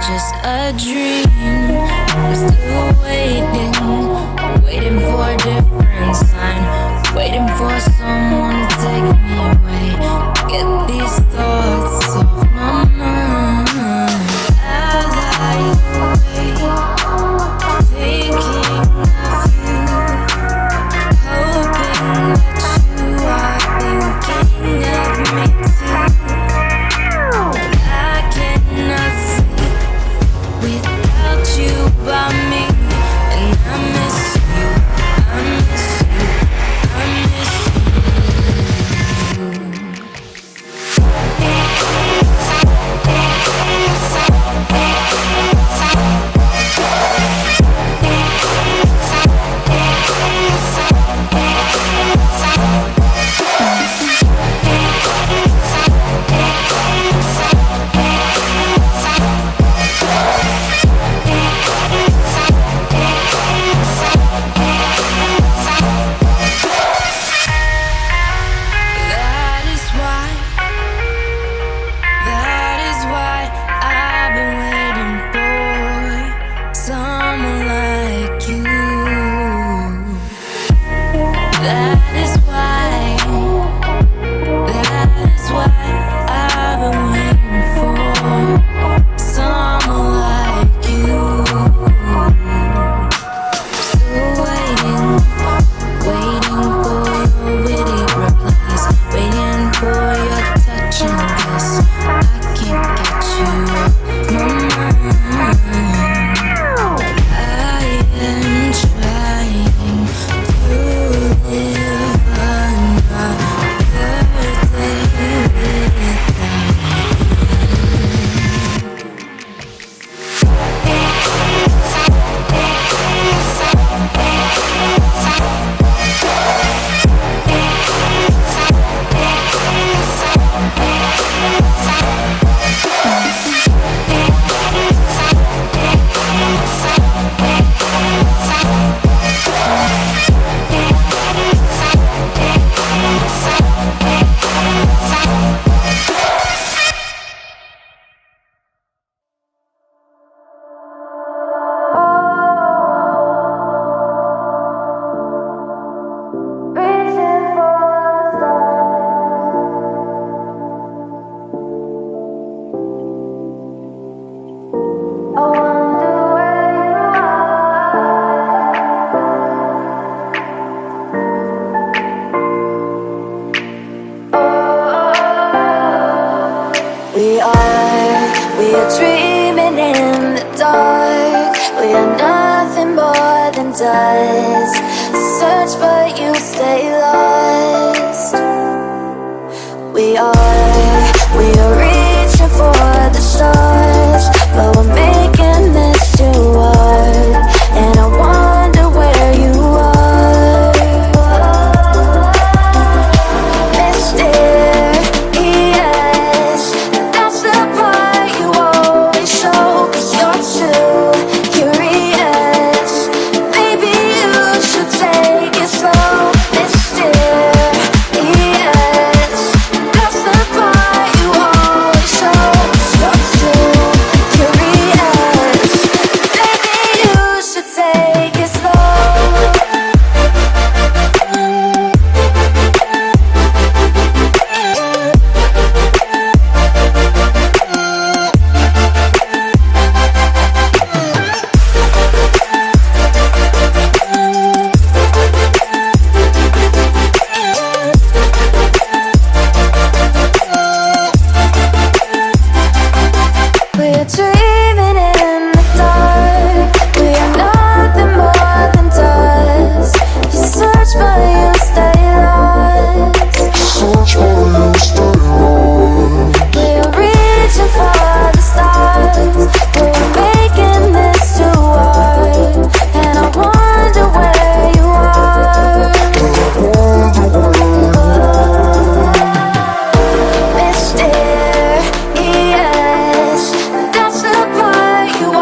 just a dream. I'm still waiting for a different sign, waiting for someone to take me away, get these thoughts off my mind. As I wait, thinking of you, hoping that you are thinking of me too. I cannot sleep without you by me, and I miss you, I miss you, I miss We are dreaming in the dark. We are nothing more than dust. Search but you stay lost. We are reaching for the stars, but we're making this too hard. And I wonder where you are. You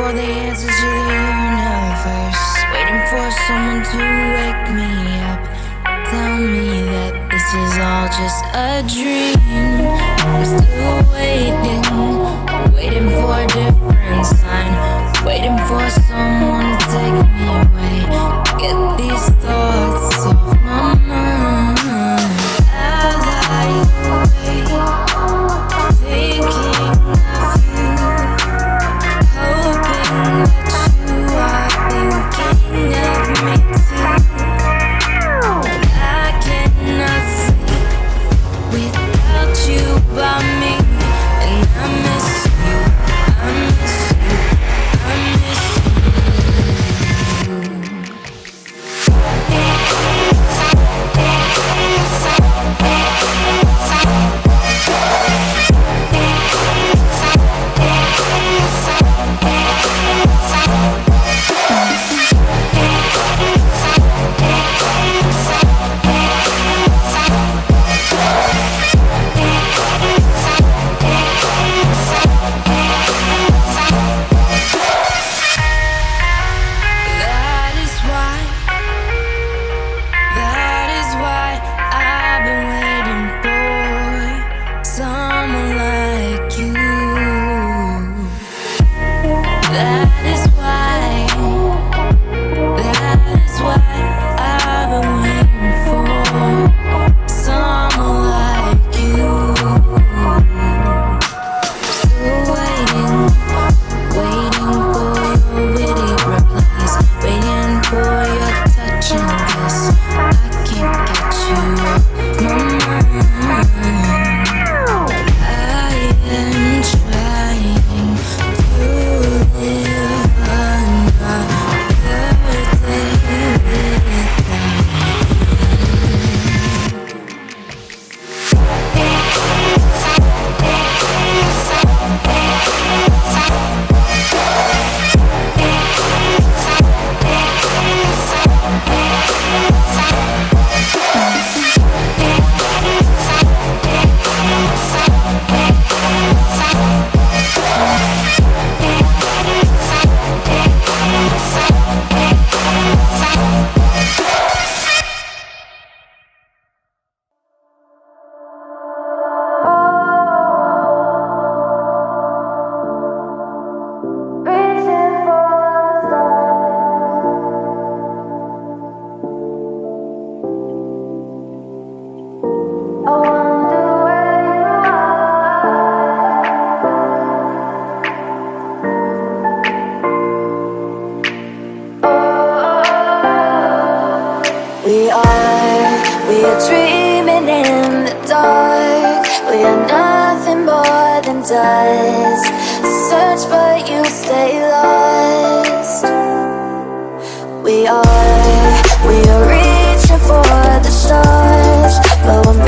for the answers to the universe. Waiting for someone to wake me up. Tell me that this is all just a dream. I'm still waiting, waiting for a different sign. Waiting for someone to take me away. Get these thoughts off my mind. As I wait, thinking of you, hoping that you are thinking of me too. I cannot sleep without you by me, and I miss you, I miss you, I miss you. dreaming in the dark. We are nothing more than dust. Search but you stay lost. We are reaching for the stars, but we're